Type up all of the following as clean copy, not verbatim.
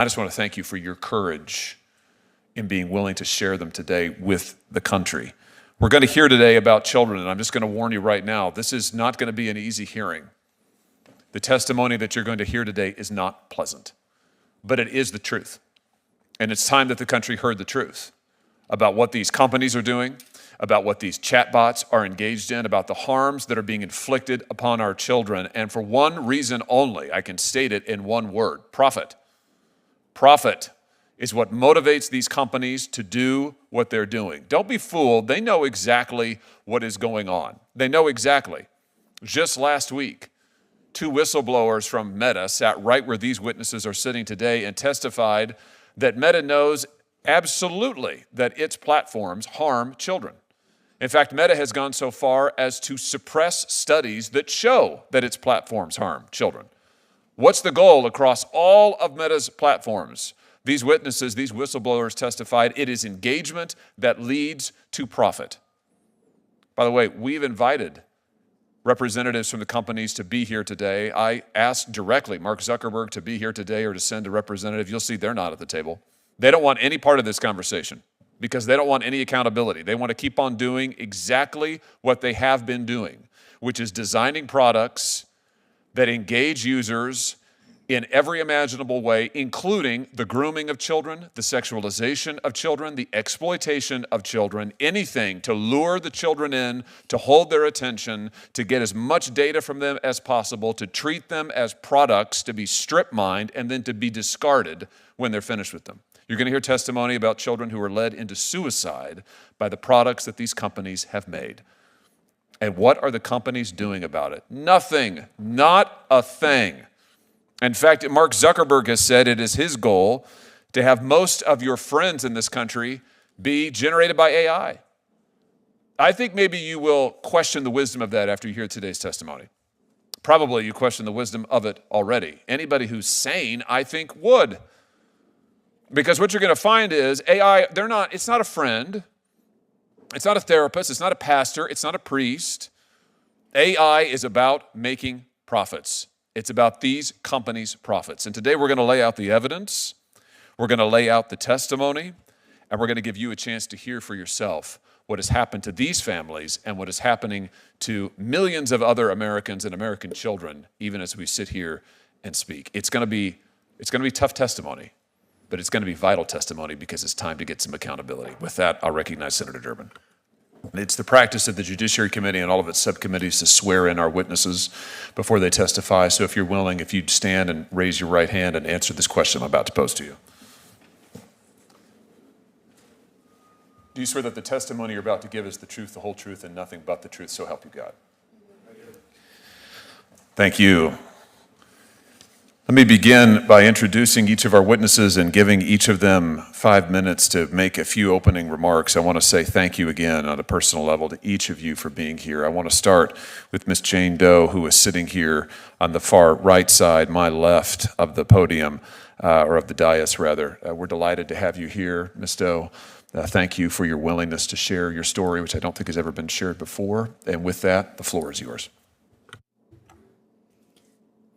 I just want to thank you for your courage in being willing to share them today with the country. We're going to hear today about children, and I'm just going to warn you right now, this is not going to be an easy hearing. The testimony that you're going to hear today is not pleasant, but it is the truth. And it's time that the country heard the truth about what these companies are doing, about what these chatbots are engaged in, about the harms that are being inflicted upon our children. And for one reason only, I can state it in one word: profit. Profit is what motivates these companies to do what they're doing. Don't be fooled. They know exactly what is going on. They know exactly. Just last week, 2 whistleblowers from Meta sat right where these witnesses are sitting today and testified that Meta knows absolutely that its platforms harm children. In fact, Meta has gone so far as to suppress studies that show that its platforms harm children. What's the goal across all of Meta's platforms? These witnesses, these whistleblowers testified it is engagement that leads to profit. By the way, we've invited representatives from the companies to be here today. I asked directly Mark Zuckerberg to be here today or to send a representative. You'll see they're not at the table. They don't want any part of this conversation because they don't want any accountability. They want to keep on doing exactly what they have been doing, which is designing products that engage users in every imaginable way, including the grooming of children, the sexualization of children, the exploitation of children, anything to lure the children in, to hold their attention, to get as much data from them as possible, to treat them as products, to be strip-mined, and then to be discarded when they're finished with them. You're going to hear testimony about children who are led into suicide by the products that these companies have made. And what are the companies doing about it? Nothing, not a thing. In fact, Mark Zuckerberg has said it is his goal to have most of your friends in this country be generated by AI. I think maybe you will question the wisdom of that after you hear today's testimony. Probably you question the wisdom of it already. Anybody who's sane, I think, would. Because what you're going to find is AI, it's not a friend. It's not a therapist. It's not a pastor. It's not a priest. AI is about making profits. It's about these companies' profits. And today we're going to lay out the evidence, we're going to lay out the testimony, and we're going to give you a chance to hear for yourself what has happened to these families and what is happening to millions of other Americans and American children, even as we sit here and speak. It's going to be tough testimony, but it's going to be vital testimony because it's time to get some accountability. With that, I'll recognize Senator Durbin. It's the practice of the Judiciary Committee and all of its subcommittees to swear in our witnesses before they testify. So if you're willing, if you'd stand and raise your right hand and answer this question I'm about to pose to you. Do you swear that the testimony you're about to give is the truth, the whole truth, and nothing but the truth, so help you God? Thank you. Let me begin by introducing each of our witnesses and giving each of them 5 minutes to make a few opening remarks. I want to say thank you again on a personal level to each of you for being here. I want to start with Ms. Jane Doe, who is sitting here on the far right side, my left of the podium, or of the dais rather. We're delighted to have you here, Ms. Doe. Thank you for your willingness to share your story, which I don't think has ever been shared before. And with that, the floor is yours.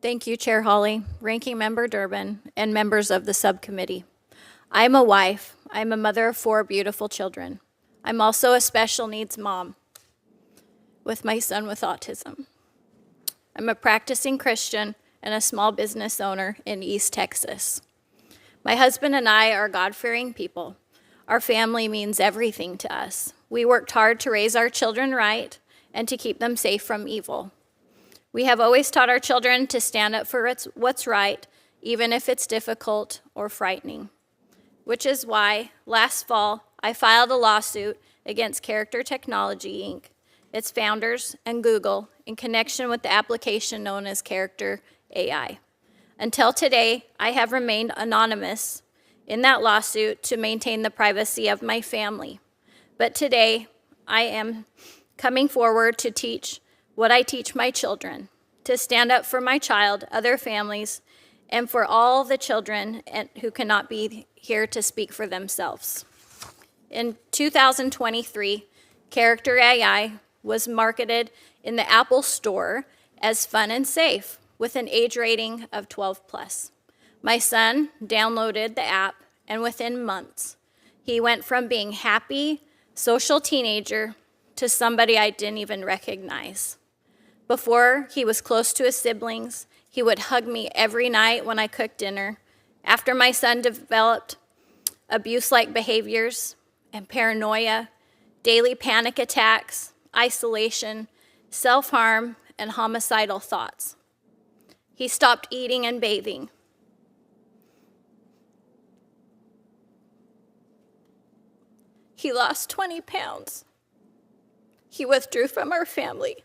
Thank you, Chair Hawley, Ranking Member Durbin, and members of the subcommittee. I'm a wife. I'm a mother of 4 beautiful children. I'm also a special needs mom with my son with autism. I'm a practicing Christian and a small business owner in East Texas. My husband and I are God-fearing people. Our family means everything to us. We worked hard to raise our children right and to keep them safe from evil. We have always taught our children to stand up for what's right, even if it's difficult or frightening, which is why last fall I filed a lawsuit against Character Technology, Inc., its founders, and Google in connection with the application known as Character AI. Until today, I have remained anonymous in that lawsuit to maintain the privacy of my family. But today, I am coming forward to teach what I teach my children, to stand up for my child, other families, and for all the children who cannot be here to speak for themselves. In 2023, Character AI was marketed in the Apple Store as fun and safe with an age rating of 12+. My son downloaded the app, and within months, he went from being happy, social teenager to somebody I didn't even recognize. Before he was close to his siblings, he would hug me every night when I cooked dinner. After my son developed abuse-like behaviors and paranoia, daily panic attacks, isolation, self-harm, and homicidal thoughts, he stopped eating and bathing. He lost 20 pounds. He withdrew from our family.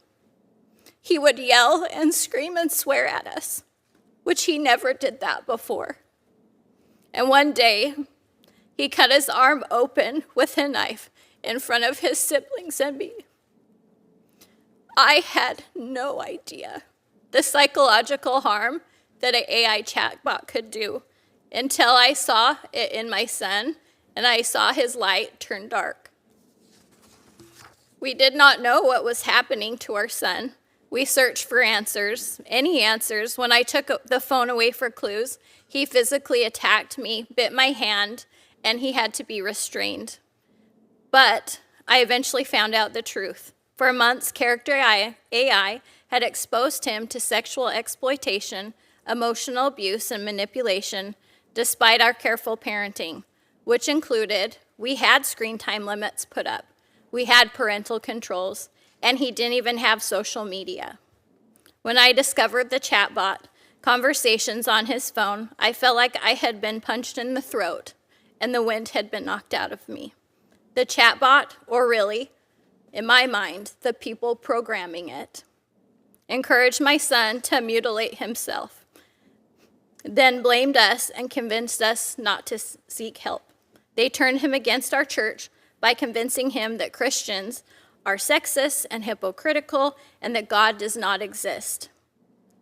He would yell and scream and swear at us, which he never did that before. And one day, he cut his arm open with a knife in front of his siblings and me. I had no idea the psychological harm that an AI chatbot could do until I saw it in my son and I saw his light turn dark. We did not know what was happening to our son. We searched for answers, any answers. When I took the phone away for clues, he physically attacked me, bit my hand, and he had to be restrained. But I eventually found out the truth. For months, Character AI had exposed him to sexual exploitation, emotional abuse, and manipulation, despite our careful parenting, which included we had screen time limits put up, we had parental controls, and he didn't even have social media. When I discovered the chatbot conversations on his phone, I felt like I had been punched in the throat and the wind had been knocked out of me. The chatbot, or really, in my mind, the people programming it, encouraged my son to mutilate himself, then blamed us and convinced us not to seek help. They turned him against our church by convincing him that Christians are sexist and hypocritical and that God does not exist.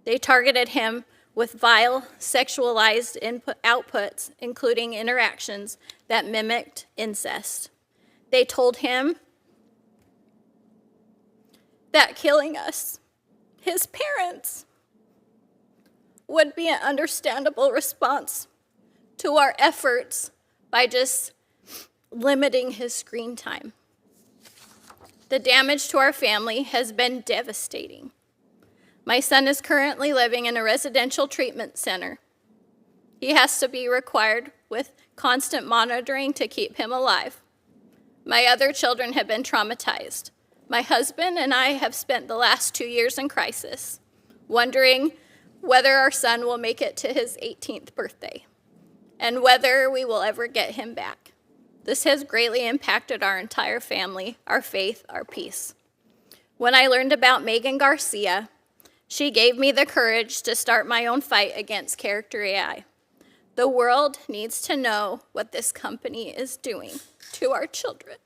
They targeted him with vile, sexualized outputs, including interactions that mimicked incest. They told him that killing us, his parents, would be an understandable response to our efforts by just limiting his screen time. The damage to our family has been devastating. My son is currently living in a residential treatment center. He has to be required with constant monitoring to keep him alive. My other children have been traumatized. My husband and I have spent the last 2 years in crisis, wondering whether our son will make it to his 18th birthday and whether we will ever get him back. This has greatly impacted our entire family, our faith, our peace. When I learned about Megan Garcia, she gave me the courage to start my own fight against Character AI. The world needs to know what this company is doing to our children.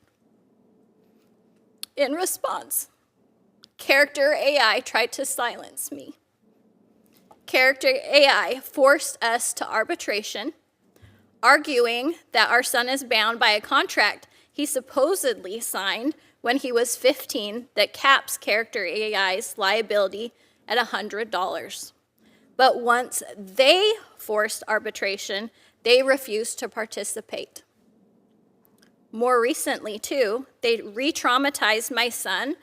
In response, Character AI tried to silence me. Character AI forced us to arbitration, arguing that our son is bound by a contract he supposedly signed when he was 15 that caps Character AI's liability at $100. But once they forced arbitration, they refused to participate. More recently, too, they re-traumatized my son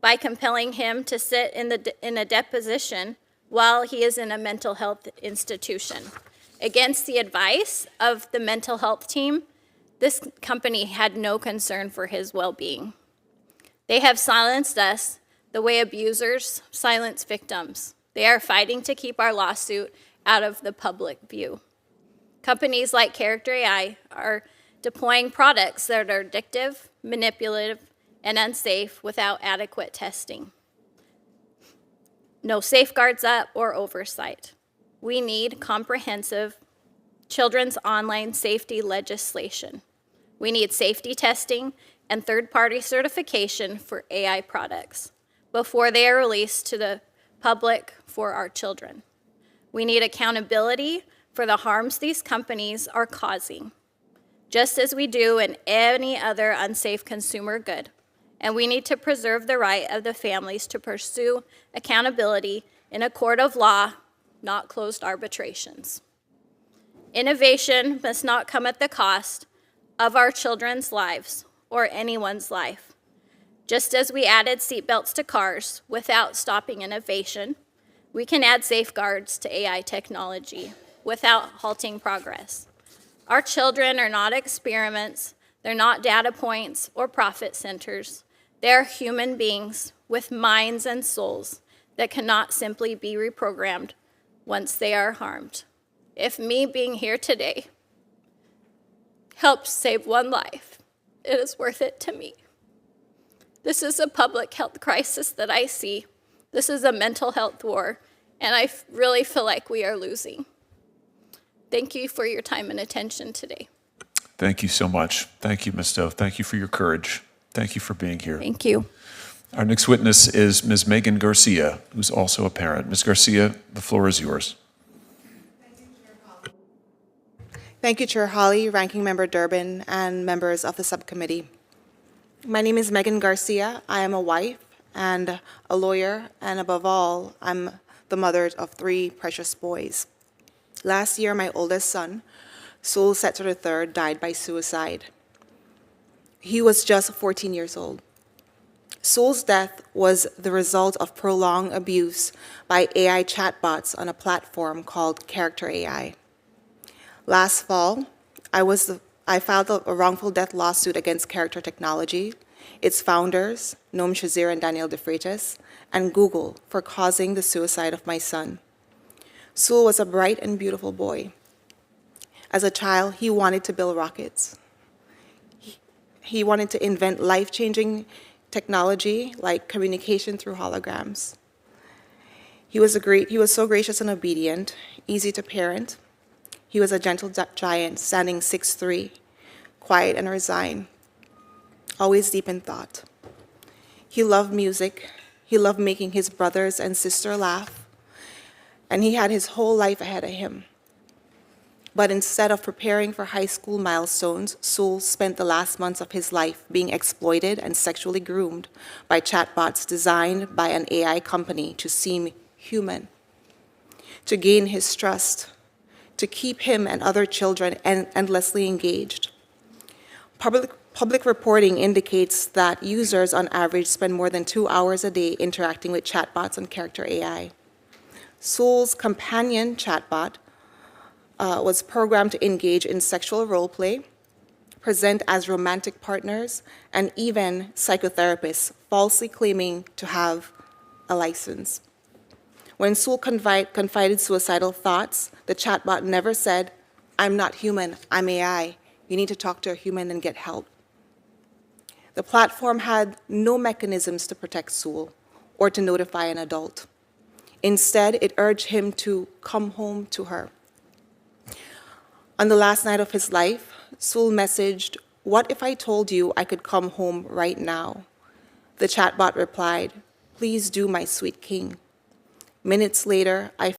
by compelling him to sit in a deposition while he is in a mental health institution. Against the advice of the mental health team, this company had no concern for his well-being. They have silenced us the way abusers silence victims. They are fighting to keep our lawsuit out of the public view. Companies like Character AI are deploying products that are addictive, manipulative, and unsafe without adequate testing. No safeguards up or oversight. We need comprehensive children's online safety legislation. We need safety testing and third-party certification for AI products before they are released to the public for our children. We need accountability for the harms these companies are causing, just as we do in any other unsafe consumer good. And we need to preserve the right of the families to pursue accountability in a court of law, not closed arbitrations. Innovation must not come at the cost of our children's lives or anyone's life. Just as we added seatbelts to cars without stopping innovation, we can add safeguards to AI technology without halting progress. Our children are not experiments, they're not data points or profit centers. They're human beings with minds and souls that cannot simply be reprogrammed once they are harmed. If me being here today helps save one life, it is worth it to me. This is a public health crisis that I see. This is a mental health war, and I really feel like we are losing. Thank you for your time and attention today. Thank you so much. Thank you, Ms. Stowe. Thank you for your courage. Thank you for being here. Thank you. Our next witness is Ms. Megan Garcia, who's also a parent. Ms. Garcia, the floor is yours. Thank you, Chair Hawley, Ranking Member Durbin, and members of the subcommittee. My name is Megan Garcia. I am a wife and a lawyer, and above all, I'm the mother of 3 precious boys. Last year, my oldest son, Soul Setzer III, died by suicide. He was just 14 years old. Soul's death was the result of prolonged abuse by AI chatbots on a platform called Character AI. Last fall, I filed a wrongful death lawsuit against Character Technology, its founders, Noam Shazir and Daniel DeFreitas, and Google for causing the suicide of my son. Soul was a bright and beautiful boy. As a child, he wanted to build rockets. He wanted to invent life-changing technology like communication through holograms. He was so gracious and obedient, easy to parent. He was a gentle giant, standing 6'3", quiet and resigned, always deep in thought. He loved music. He loved making his brothers and sister laugh. And he had his whole life ahead of him. But instead of preparing for high school milestones, Soul spent the last months of his life being exploited and sexually groomed by chatbots designed by an AI company to seem human, to gain his trust, to keep him and other children endlessly engaged. Public reporting indicates that users on average spend more than 2 hours a day interacting with chatbots on Character AI. Soul's companion chatbot was programmed to engage in sexual role play, present as romantic partners, and even psychotherapists, falsely claiming to have a license. When Soul confided suicidal thoughts, the chatbot never said, "I'm not human, I'm AI. You need to talk to a human and get help." The platform had no mechanisms to protect Soul or to notify an adult. Instead, it urged him to come home to her. On the last night of his life, Soul messaged, "What if I told you I could come home right now?" The chatbot replied, "Please do, my sweet king." Minutes later, I